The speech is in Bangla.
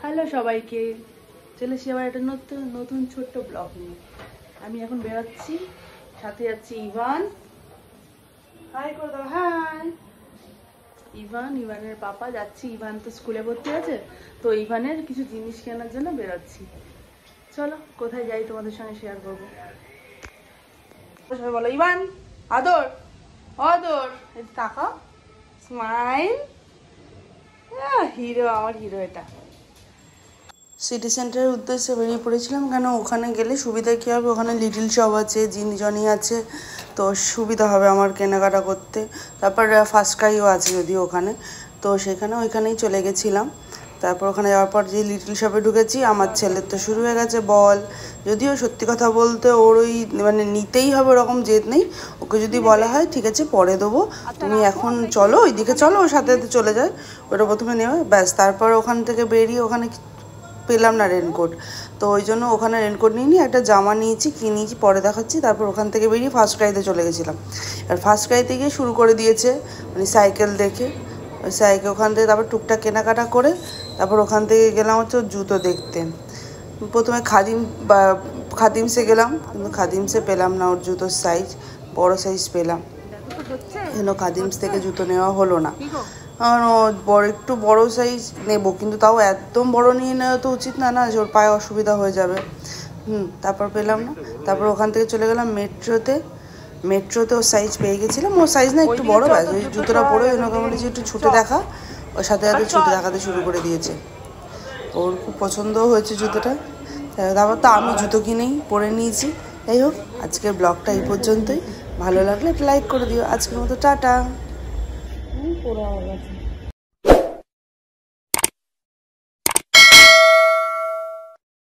হ্যালো সবাইকে, চলে এসেছি আবার একটা নতুন ছোট্ট ব্লগ নিয়ে। আমি এখন বেরোচ্ছি, সাথে যাচ্ছি ইভান। হাই করে দাও, হাই। ইভানের পাপা যাচ্ছি। ইভান তো স্কুলে ভর্তি আছে, তো ইভানের কিছু জিনিস কেনার জন্য বেরোচ্ছি। চলো কোথায় যাই তোমাদের সঙ্গে শেয়ার করবো। সবাই বলো ইভান আদর আদর, টাকা স্মাইল। হিরো, আমার হিরো এটা। সিটি সেন্টারের উদ্দেশ্যে বেরিয়ে পড়েছিলাম, কেন ওখানে গেলে সুবিধা কী হবে, ওখানে লিটল শপ আছে, জিনিজনি আছে, তো সুবিধা হবে আমার কেনাকাটা করতে। তারপর ফার্স্ট ক্রাইও আছে যদিও ওখানে, তো ওইখানেই চলে গেছিলাম। তারপর ওখানে যাওয়ার পর যে লিটল শপে ঢুকেছি, আমার ছেলের তো শুরু হয়ে গেছে বল। যদিও সত্যি কথা বলতে ওর ওই মানে নিতেই হবে ওরকম জেদ নেই। ওকে যদি বলা হয় ঠিক আছে পরে দেবো, তুমি এখন চলো ওইদিকে চলো, ওর সাথে সাথে চলে যায়, ওটা প্রথমে নেবে ব্যাস। তারপর ওখান থেকে বেরিয়ে ওখানে পেলাম না রেনকোট, তো ওই জন্য ওখানে রেনকোট নিয়ে একটা জামা নিয়েছি, কি নিয়েছি পরে দেখাচ্ছি। তারপর ওখান থেকে বেরিয়ে ফার্স্ট ক্রাইতে চলে গেছিলাম। আর ফার্স্ট ক্রাইতে গিয়ে শুরু করে দিয়েছে মানে সাইকেল দেখে, ওই সাইকেল ওখান থেকে তারপর টুকটাক কেনাকাটা করে তারপর ওখান থেকে গেলাম হচ্ছে জুতো দেখতে। প্রথমে খাদিমসে গেলাম, কিন্তু খাদিমসে পেলাম না ওর জুতোর সাইজ, বড় সাইজ পেলাম, এজন্য খাদিমস থেকে জুতো নেওয়া হলো না। একটু বড় সাইজ নেব, কিন্তু তাও একদম বড় নিয়ে নেওয়া তো উচিত না, না ওর পায়ে অসুবিধা হয়ে যাবে। তারপর পেলাম না। তারপর ওখান থেকে চলে গেলাম মেট্রোতে ওর সাইজ পেয়ে গেছিলাম। ওর সাইজ না একটু বড়, ব্যাস ওই জুতোটা পরে ওকে বলেছি একটু ছুটে দেখা, ওর সাথে সাথে ছুটে দেখাতে শুরু করে দিয়েছে। ওর খুব পছন্দও হয়েছে জুতোটা। তারপর তো আমি জুতো কিনেই পরে নিয়েছি। যাই হোক, আজকের ব্লগটা এই পর্যন্তই। ভালো লাগলে একটা লাইক করে দিও। আজকের মতো টাটা। পড়া গেছে।